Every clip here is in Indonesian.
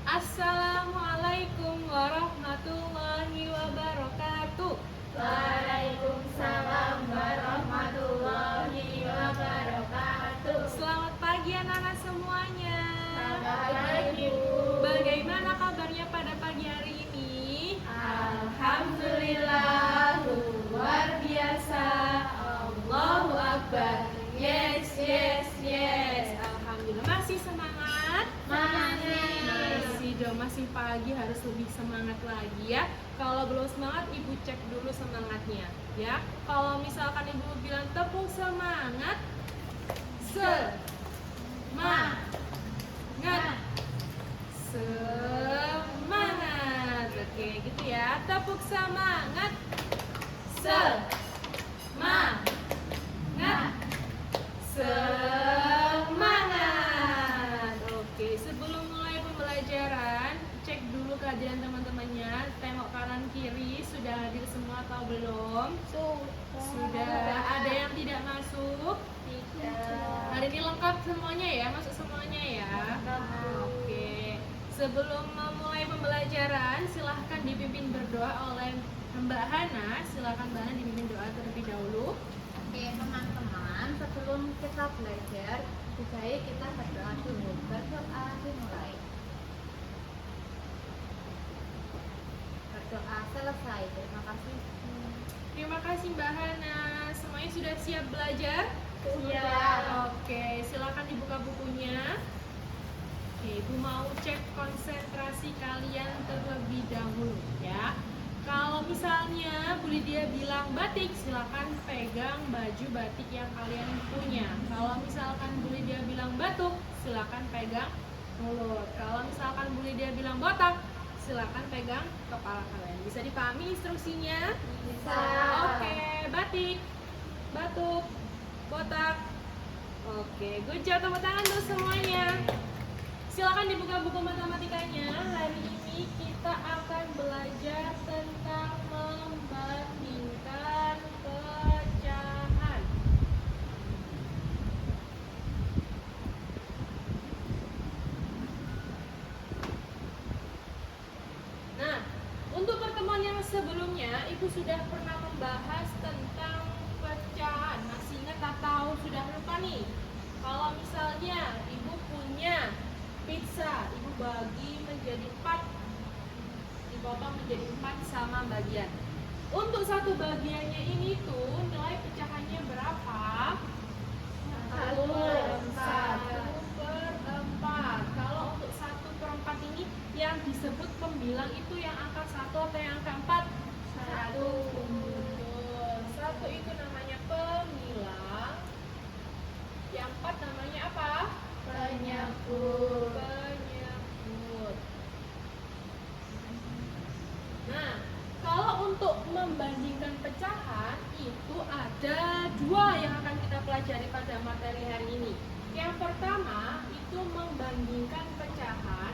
Assalamualaikum warahmatullahi wabarakatuh. Waalaikumsalam warahmatullahi wabarakatuh. Selamat pagi anak-anak semuanya. Selamat pagi, Bu. Bagaimana kabarnya pada pagi hari ini? Alhamdulillah, luar biasa. Allahu Akbar. Yes, yes, yes. Alhamdulillah. Masih semangat? Masih pagi, harus lebih semangat lagi ya. Kalau belum semangat, ibu cek dulu semangatnya ya. Kalau misalkan ibu bilang tepuk semangat, semangat, oke gitu ya. Tepuk semangat, semangat, semangat. Oke, sebelum mulai pembelajaran, cek dulu keadaan teman-temannya. Tengok kanan kiri, sudah hadir semua atau belum? Sudah. Ada yang tidak masuk? Hari ini lengkap semuanya ya, masuk semuanya ya. Oke. Sebelum memulai pembelajaran, silahkan dipimpin berdoa oleh Mbak Hana. Silahkan Mbak Hana dipimpin doa terlebih dahulu. Oke, teman-teman, sebelum kita belajar, lebih baik kita berdoa dulu. Berdoa dimulai. Berdoa selesai. Terima kasih. Terima kasih Mbak Hana. Semuanya sudah siap belajar? Siap. Oke, silakan dibuka bukunya. Oke, Ibu mau cek konsentrasi kalian terlebih dahulu ya. Kalau misalnya Bu Lydia bilang batik, silakan pegang baju batik yang kalian punya. Kalau misalkan Bu Lydia bilang batuk, silakan pegang mulut. Kalau misalkan Bu Lydia bilang botak, silakan pegang kepala kalian. Bisa dipahami instruksinya? Bisa. Oke, batik, batuk, botak. Oke, good job, tepuk tangan untuk semuanya. Silakan dibuka buku matematikanya. Hari ini kita akan belajar tentang membandingkan pecahan. Nah, untuk pertemuan yang sebelumnya, Ibu sudah pernah membahas tentang pecahan. Masih ingat atau sudah lupa nih? Kalau misalnya Ibu punya pizza, Ibu bagi menjadi 4, dipotong menjadi 4 sama bagian. Untuk satu bagiannya ini tuh nilai pecahannya berapa? 1/4. Kalau untuk 1/4 ini yang disebut pembilang itu yang angka 1 atau yang angka 4? 1. Satu itu namanya pembilang. Yang 4 namanya apa? Penyebut. Nah, kalau untuk membandingkan pecahan itu ada 2 yang akan kita pelajari pada materi hari ini. Yang pertama itu membandingkan pecahan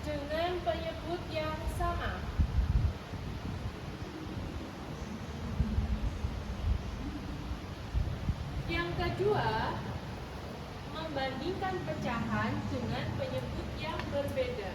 dengan penyebut yang sama. Yang kedua, membandingkan pecahan dengan penyebut yang berbeda.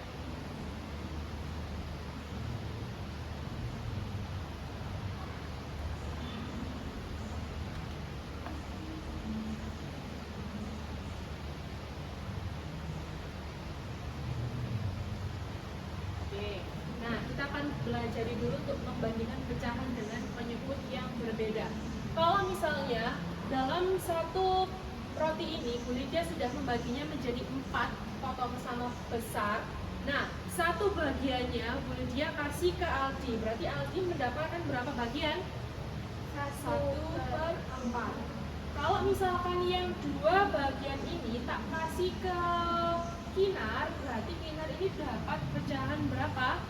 Oke, nah kita akan belajar dulu untuk membandingkan pecahan dengan penyebut yang berbeda. Kalau misalnya dalam satu roti ini, Bu Lydia sudah membaginya menjadi 4 potong sama besar. Nah, satu bagiannya Bu Lydia kasih ke Aldi. Berarti Aldi mendapatkan berapa bagian? 1/4. Kalau misalkan yang 2 bagian ini tak kasih ke Kinar, berarti Kinar ini dapat pecahan berapa?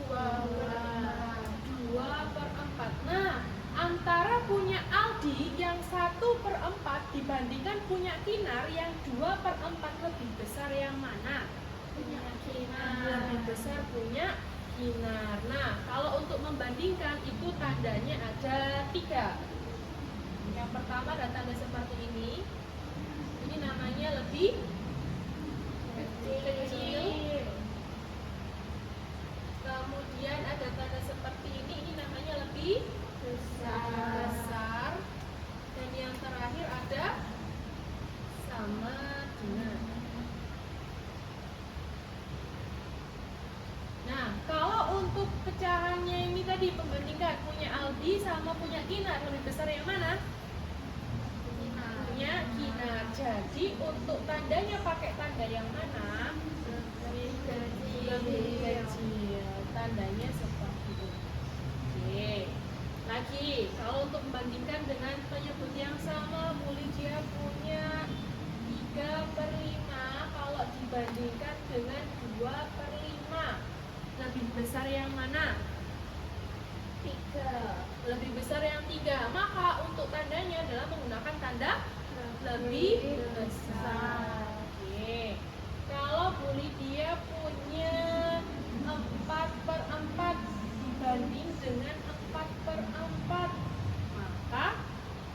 2/4. Nah, antara punya Aldi yang 1/4 dibandingkan punya Kinar yang 2/4 lebih besar yang mana? Punya Kinar. Lebih besar punya Kinar. Nah, kalau untuk membandingkan itu tandanya ada 3. Yang pertama ada tanda seperti ini. Ini namanya lebih kecil. Kemudian ada tanda seperti ini namanya lebih besar. Dan yang terakhir ada sama dengan. Nah, kalau untuk pecahannya ini tadi pembandingkan punya Aldi sama punya Kinar, lebih besar yang mana? Punya Kinar. Jadi untuk tandanya pakai tanda yang mana? Lebih kecil. Tandanya seperti itu. Oke. Lagi, kalau untuk membandingkan dengan penyebut yang sama, Bu Lydia punya 3/5. Kalau dibandingkan dengan 2/5, lebih besar yang mana? 3. Lebih besar yang 3. Maka untuk tandanya adalah menggunakan tanda lebih besar. Oke. Kalau Bu Lydia punya 4/4 dibanding dengan 4/4, maka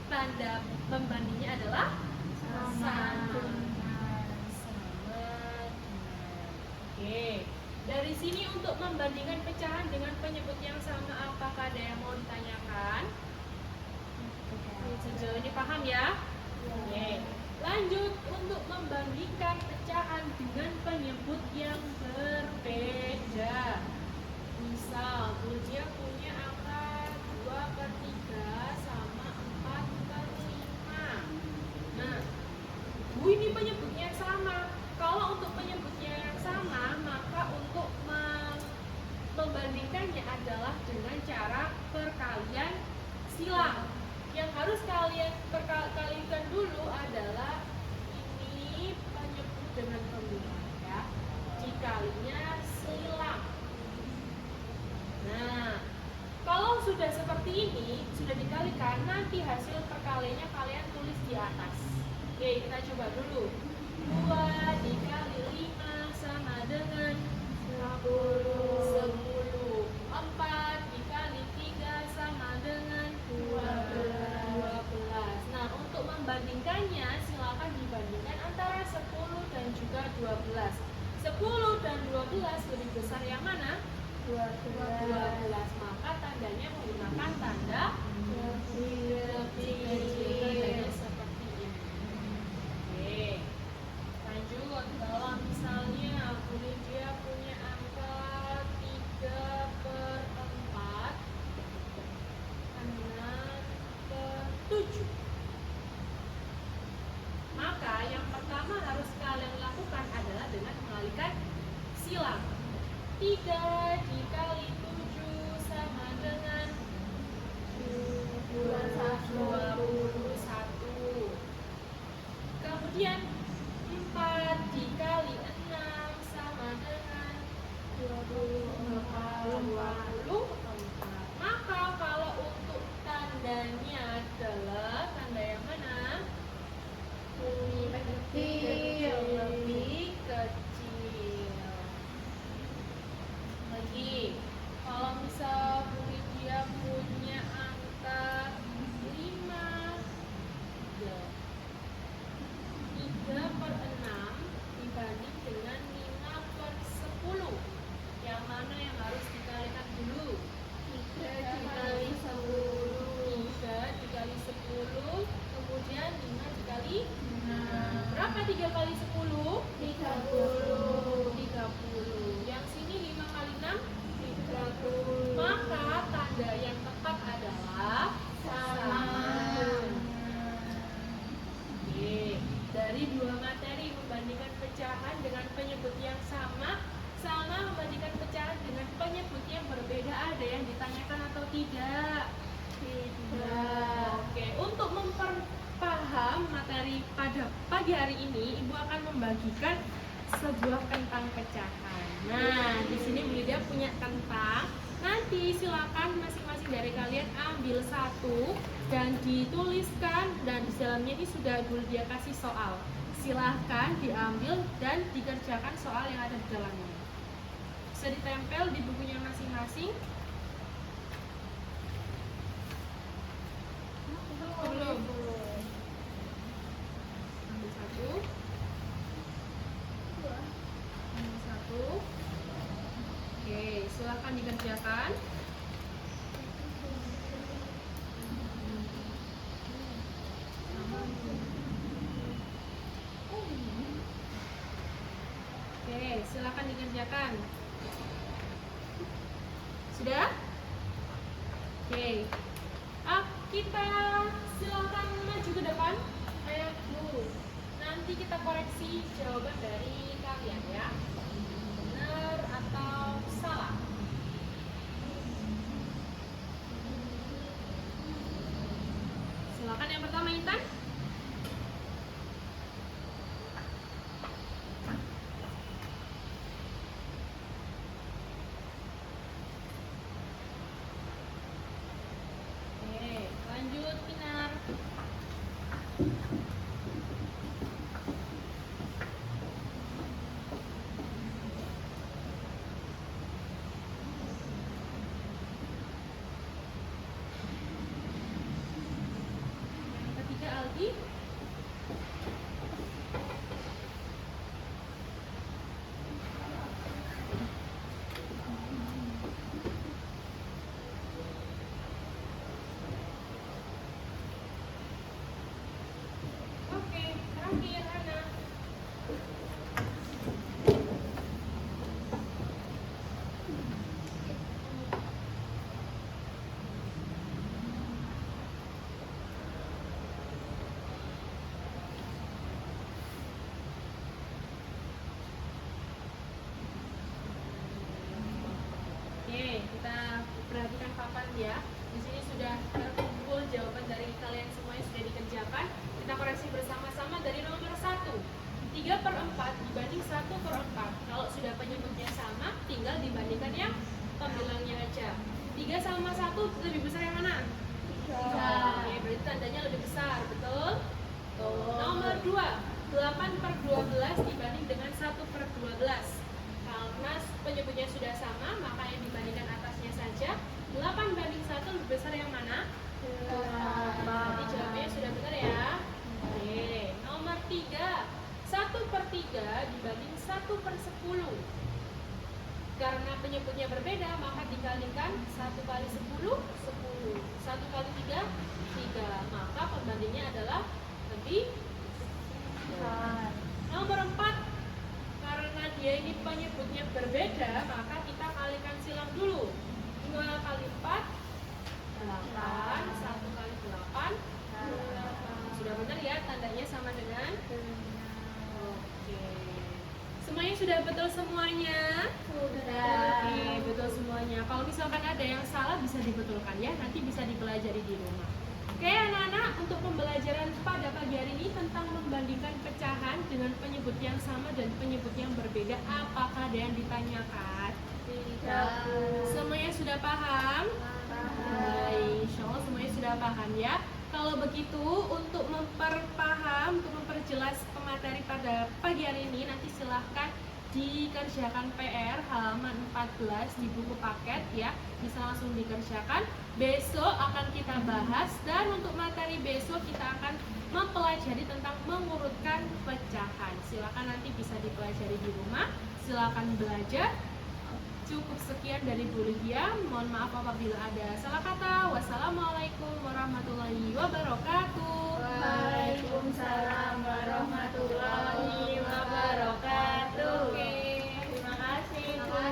tanda pembandingnya adalah sama. Oke. Dari sini untuk membandingkan pecahan dengan penyebut yang sama, apakah ada yang mau ditanyakan? Sejauh ini paham ya? Oke. Lanjut untuk membandingkan pecahan dengan penyebut yang berbeda. Misal, dia punya angka 2/3 sama 4/5. Nah, Bu ini penyebutnya sama. Kalau untuk penyebutnya yang sama, maka untuk membandingkannya adalah dengan cara perkalian silang. Yang harus kalian kalikan dulu adalah ini penyebut dengan pembukaan ya, dikalinya silang. Nah, kalau sudah seperti ini, sudah dikalikan, nanti hasil perkaliannya kalian tulis di atas. Oke, kita coba dulu. 2 dikali 5 sama dengan 10. 4 dikali 3 sama dengan 12. Nah, untuk membandingkannya, silakan dibandingkan antara 10 dan juga 12. 10 dan 12 lebih besar yang mana? 12. Maka tandanya menggunakan tanda lebih kecil. Tandanya seperti ini. Oke. Lanjut, kalau misalnya Bu Lydia punya angka 3/4, 6/7, maka yang pertama harus kalian lakukan adalah dengan mengalihkan silang. 3 dikali 7 sama dengan 21. Kemudian 4 dikali 6 sama dengan 24. Maka kalau untuk tandanya adalah tanda yang mana? Lebih kecil. Lagi, kalau misal Bu Lydia punya angka 5, 3/6 dibanding dengan 5/10, yang mana yang harus dikalikan dulu? 3 dikali 10. 3 dikali 10, kemudian 5 dikali 6. Berapa 3 kali 10? 30. Yang sini 5 kali 6? 30. Maka tanda yang tepat adalah sama. Oke. Dari dua materi membandingkan pecahan dengan penyebut yang sama membandingkan pecahan dengan penyebut yang berbeda, ada yang ditanyakan atau tidak? Tidak. Oke, untuk memperpaham materi pada pagi hari ini, Ibu akan membagikan sebuah kentang pecahan. Nah, di sini Bu Lydia punya kentang. Nanti silakan masing-masing dari kalian ambil satu dan dituliskan, dan di dalamnya ini sudah Bu Lydia kasih soal. Silahkan diambil dan dikerjakan soal yang ada di dalamnya. Bisa ditempel di bukunya masing-masing. Belum. dikerjakan. Oke, silakan dikerjakan. Sudah? Oke. Kita silakan maju ke depan. Ayo dulu. Nanti kita koreksi jawaban dari kalian ya. Benar atau salah? Silakan yang pertama Intan. Oke, lanjut Pinar. Yang ketiga Aldi. Oke, terakhir Hana. Oke, kita perhatikan papan ya. Di sini sudah terkumpul jawaban dari kalian semua yang sudah dikerjakan. Kita koreksi bersama-sama dari nomor 1. 3/4 dibanding 1/4. Kalau sudah penyebutnya sama, tinggal dibandingkan yang pembilangnya aja. 3 sama 1 lebih besar yang mana? 3. Oke, berarti tandanya lebih besar, betul? Nomor 2, 8/12 dibanding dengan 1/12. Karena penyebutnya sudah sama, maka yang dibandingkan atasnya saja. 8 banding 1 lebih besar yang mana? 8. Jadi jawabannya sudah benar ya. Oke, nomor 3, 1/3 dibanding 1/10. Karena penyebutnya berbeda, maka dikalikan 1 kali 10, 10. 1 kali 3, 3. Maka pembandingnya adalah lebih besar. Nomor 4, karena dia ini penyebutnya berbeda, maka kita kalikan silang dulu. 2 kali 4, 8. 1 kali 8, 8. Sudah benar ya, tandanya sama dengan? Oke. Semuanya sudah betul semuanya? Sudah. Oke, betul semuanya. Kalau misalkan ada yang salah bisa dibetulkan ya, nanti bisa dipelajari di rumah. Oke anak-anak, untuk pembelajaran pada pagi hari ini tentang membandingkan pecahan dengan penyebut yang sama dan penyebut yang berbeda, apakah ada yang ditanyakan? Tidak. Semuanya sudah paham? Baik, insya Allah semuanya sudah paham ya. Kalau begitu, untuk memperpaham, untuk memperjelas pemateri pada pagi hari ini, nanti silahkan dikerjakan PR halaman 14 di buku paket ya, bisa langsung dikerjakan. Besok akan kita bahas, dan untuk materi besok kita akan mempelajari tentang mengurutkan pecahan. Silakan nanti bisa dipelajari di rumah, silakan belajar. Cukup sekian dari Bu Lydia, mohon maaf apabila ada salah kata. Wassalamualaikum warahmatullahi wabarakatuh.